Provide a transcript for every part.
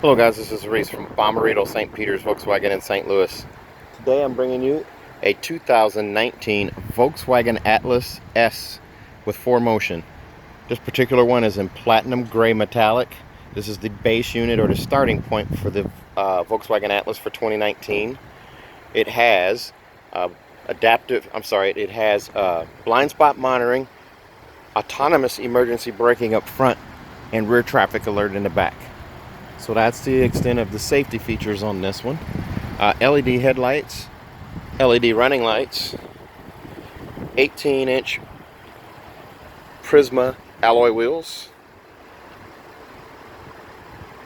Hello guys, this is Reese from Bommarito St. Peter's Volkswagen in St. Louis. Today I'm bringing you a 2019 Volkswagen Atlas S with 4Motion. This particular one is in platinum gray metallic. This is the base unit or the starting point for the Volkswagen Atlas for 2019. It has blind spot monitoring, autonomous emergency braking up front, and rear traffic alert in the back. So that's the extent of the safety features on this one. LED headlights, LED running lights, 18-inch Prisma alloy wheels.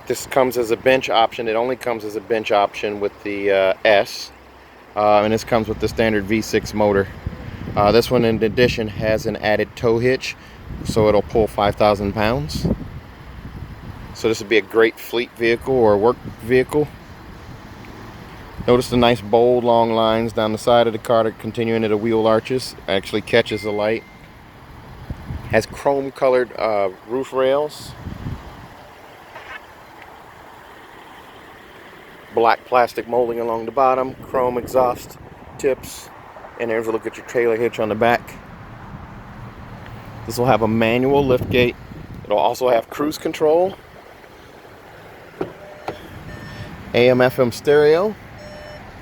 This comes as a bench option. It only comes as a bench option with the S. And this comes with the standard V6 motor. This one in addition has an added tow hitch, so it'll pull 5,000 pounds. So this would be a great fleet vehicle or work vehicle. Notice the nice bold long lines down the side of the car that continue into the wheel arches. Actually catches the light. Has chrome colored roof rails. Black plastic molding along the bottom. Chrome exhaust tips. And there's a look at your trailer hitch on the back. This will have a manual liftgate. It'll also have cruise control. AM/FM stereo.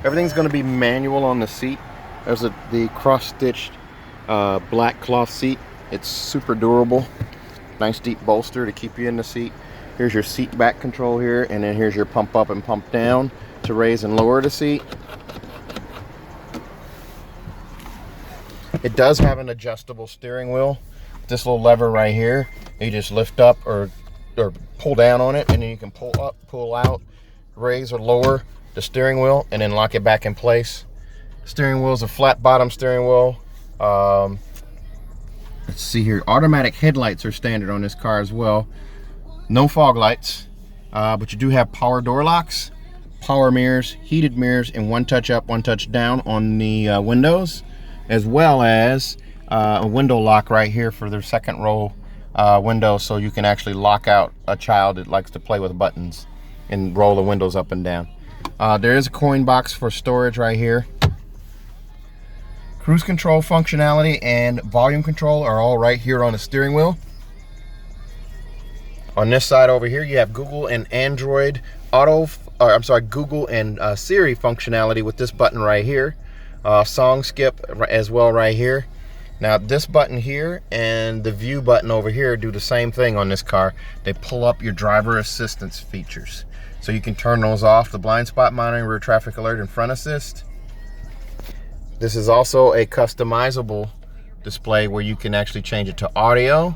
Everything's going to be manual on the seat. There's the cross-stitched black cloth seat. It's super durable. Nice deep bolster to keep you in the seat. Here's your seat back control here, and then here's your pump up and pump down to raise and lower the seat. It does have an adjustable steering wheel. This little lever right here, you just lift up or pull down on it, and then you can pull up, pull out, raise or lower the steering wheel, and then lock it back in place. Steering wheel is a flat bottom steering wheel. Let's see here. Automatic headlights are standard on this car as well. No fog lights, but you do have power door locks, power mirrors, heated mirrors, and one touch up, one touch down on the windows, as well as a window lock right here for their second row window, so you can actually lock out a child that likes to play with buttons and roll the windows up and down. There is a coin box for storage right here. Cruise control functionality and volume control are all right here on the steering wheel. On this side over here, you have Google and Android Google and Siri functionality with this button right here. Song skip as well right here. Now this button here and the view button over here do the same thing on this car. They pull up your driver assistance features. So you can turn those off, the blind spot monitoring, rear traffic alert, and front assist. This is also a customizable display where you can actually change it to audio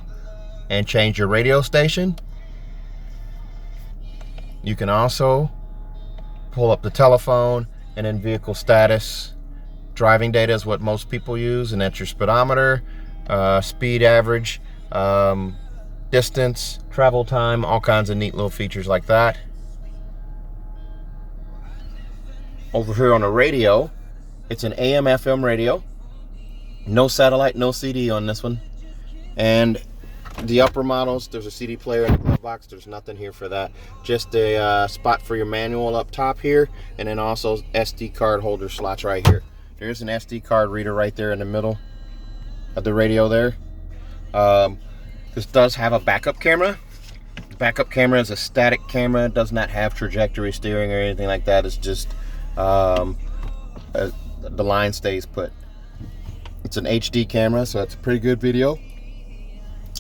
and change your radio station. You can also pull up the telephone and then vehicle status. Driving data is what most people use, and that's your speedometer, speed average, distance, travel time, all kinds of neat little features like that. Over here on the radio, it's an AM/FM radio. No satellite, no CD on this one. And the upper models, there's a CD player in the glove box. There's nothing here for that. Just a spot for your manual up top here, and then also SD card holder slots right here. There's an SD card reader right there in the middle of the radio there. This does have a backup camera. The backup camera is a static camera. It does not have trajectory steering or anything like that. It's just the line stays put. It's an HD camera, so it's a pretty good video.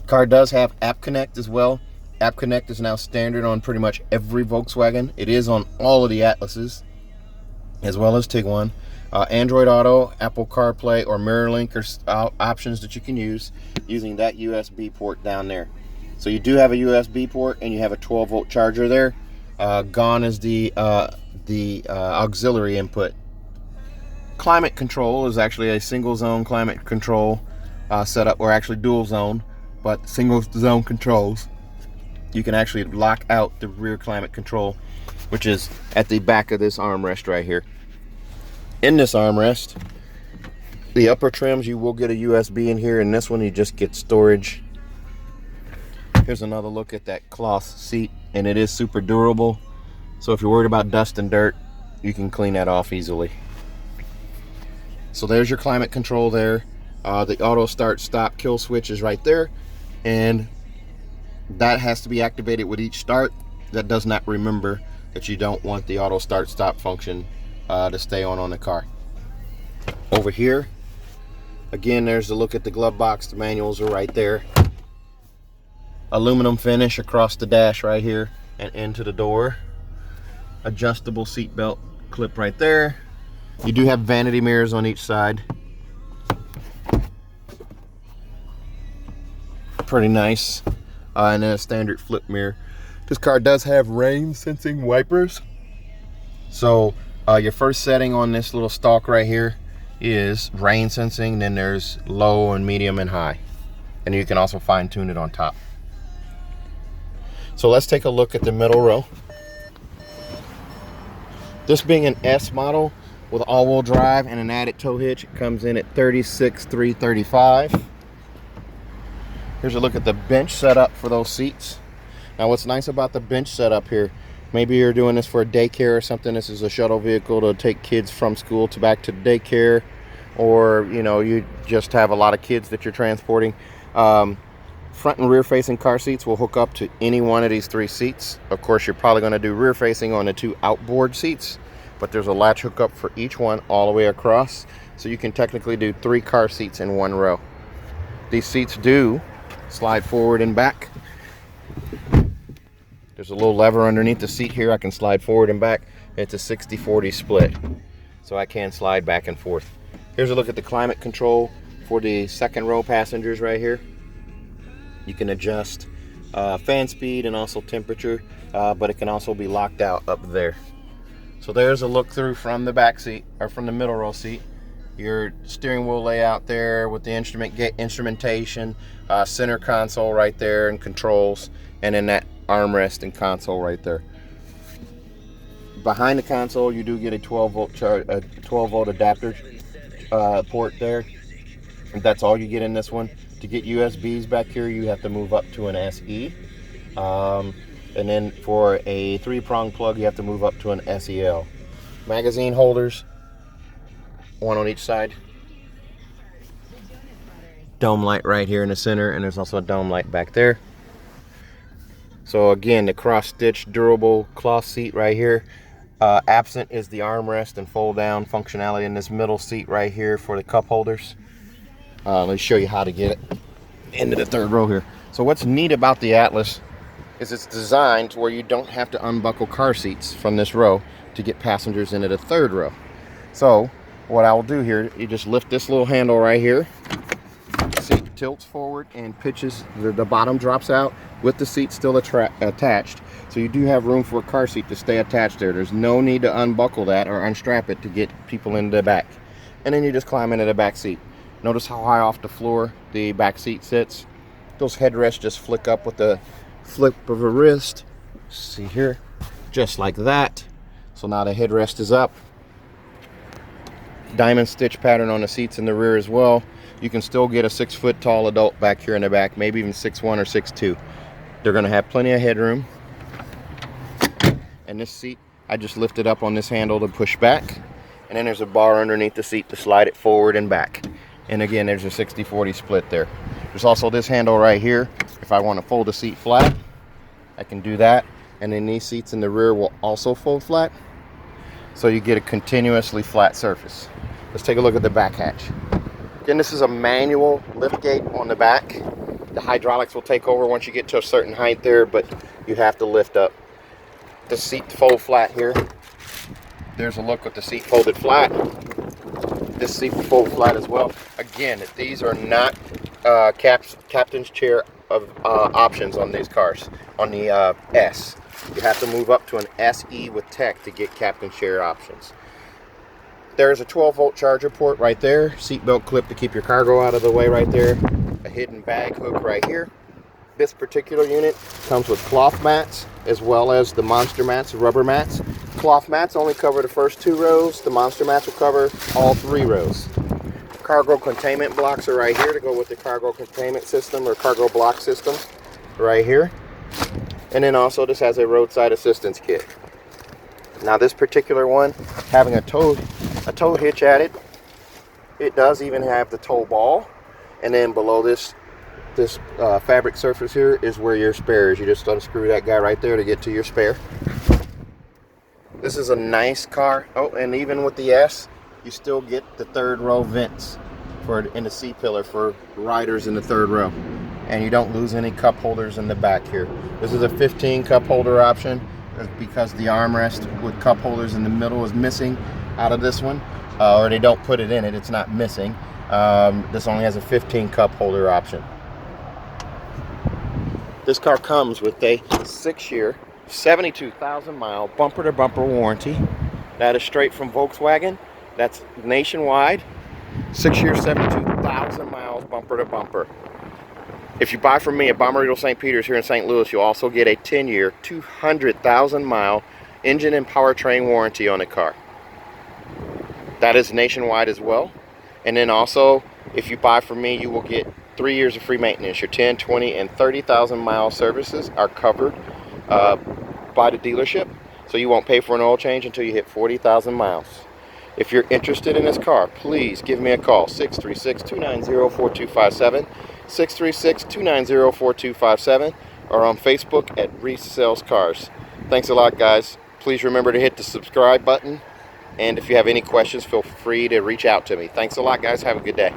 Car does have App Connect as well. App Connect is now standard on pretty much every Volkswagen. It is on all of the Atlases, as well as Tiguan. Android Auto, Apple CarPlay, or MirrorLink are options that you can use using that USB port down there. So you do have a USB port, and you have a 12-volt charger there. Gone is the auxiliary input. Climate control is actually a single zone climate control setup, or actually dual zone, but single zone controls. You can actually lock out the rear climate control, which is at the back of this armrest right here. In this armrest, the upper trims, you will get a USB in here. In this one, you just get storage. Here's another look at that cloth seat, and it is super durable. So if you're worried about dust and dirt, you can clean that off easily. So there's your climate control there. The auto start stop kill switch is right there, and that has to be activated with each start. That does not remember that you don't want the auto start stop function to stay on the car. Over here, again, there's a look at the glove box. The manuals are right there. Aluminum finish across the dash right here and into the door. Adjustable seat belt clip right there. You do have vanity mirrors on each side. Pretty nice. And then a standard flip mirror. This car does have rain sensing wipers. So your first setting on this little stalk right here is rain sensing. Then there's low and medium and high. And you can also fine tune it on top. So let's take a look at the middle row. This being an S model with all-wheel drive and an added tow hitch, it comes in at $36,335. Here's a look at the bench setup for those seats. Now what's nice about the bench setup here, maybe you're doing this for a daycare or something. This is a shuttle vehicle to take kids from school to back to daycare, or you know, you just have a lot of kids that you're transporting. Front and rear facing car seats will hook up to any one of these 3 seats. Of course, you're probably going to do rear facing on the 2 outboard seats, but there's a latch hookup for each one all the way across, so you can technically do 3 car seats in one row. These seats do slide forward and back. There's a little lever underneath the seat here. I can slide forward and back. It's a 60-40 split, so I can slide back and forth. Here's a look at the climate control for the second row passengers right here. You can adjust fan speed and also temperature, but it can also be locked out up there. So there's a look through from the back seat, or from the middle row seat. Your steering wheel layout there with the instrumentation, center console right there and controls, and then that armrest and console right there. Behind the console, you do get a 12-volt adapter port there. That's all you get in this one. To get USBs back here, you have to move up to an SE. And then for a 3-prong plug, you have to move up to an SEL. Magazine holders, one on each side. Dome light right here in the center, and there's also a dome light back there. So again, the cross-stitch durable cloth seat right here. Absent is the armrest and fold-down functionality in this middle seat right here for the cup holders. Let me show you how to get it into the third row here. So what's neat about the Atlas is it's designed where you don't have to unbuckle car seats from this row to get passengers into the third row. So what I will do here, you just lift this little handle right here. The seat tilts forward and pitches, the bottom drops out with the seat still attached. So you do have room for a car seat to stay attached there. There's no need to unbuckle that or unstrap it to get people into the back. And then you just climb into the back seat. Notice how high off the floor the back seat sits. Those headrests just flick up with the flip of a wrist. See here, just like that. So now the headrest is up. Diamond stitch pattern on the seats in the rear as well. You can still get a 6-foot tall adult back here in the back, maybe even 6'1" or 6'2". They're going to have plenty of headroom. And this seat, I just lift it up on this handle to push back. And then there's a bar underneath the seat to slide it forward and back. And again, there's a 60-40 split there. There's also this handle right here. If I want to fold the seat flat, I can do that. And then these seats in the rear will also fold flat. So you get a continuously flat surface. Let's take a look at the back hatch. Again, this is a manual lift gate on the back. The hydraulics will take over once you get to a certain height there, but you have to lift up. The seat fold flat here. There's a look with the seat folded flat. This seat will fold flat as well. Again, these are not captain's chair of options on these cars. On the S, you have to move up to an SE with tech to get captain's chair options. There's a 12-volt charger port right there. Seatbelt clip to keep your cargo out of the way right there. A hidden bag hook right here. This particular unit comes with cloth mats as well as the monster mats, rubber mats. Cloth mats only cover the first 2 rows. The monster mats will cover all 3 rows. Cargo containment blocks are right here to go with the cargo containment system or cargo block system right here. And then also this has a roadside assistance kit. Now this particular one, having a tow hitch at it, it does even have the tow ball, and then below this fabric surface here is where your spare is. You just unscrew that guy right there to get to your spare. This is a nice car. Oh, and even with the S, you still get the third row vents in the C-pillar for riders in the third row, and you don't lose any cup holders in the back here. This is a 15 cup holder option because the armrest with cup holders in the middle is missing out of this one, or they don't put it in it. It's not missing. This only has a 15 cup holder option. This car comes with a 6-year, 72,000 mile bumper to bumper warranty. That is straight from Volkswagen. That's nationwide. 6-year, 72,000 miles bumper to bumper. If you buy from me at Bommarito St. Peter's here in St. Louis, you'll also get a 10-year, 200,000 mile engine and powertrain warranty on the car. That is nationwide as well. And then also, if you buy from me, you will get 3 years of free maintenance. Your 10, 20, and 30,000 mile services are covered by the dealership, so you won't pay for an oil change until you hit 40,000 miles. If you're interested in this car, please give me a call, 636-290-4257, 636-290-4257, or on Facebook at Reese Sells Cars. Thanks a lot, guys. Please remember to hit the subscribe button, and if you have any questions, feel free to reach out to me. Thanks a lot, guys. Have a good day.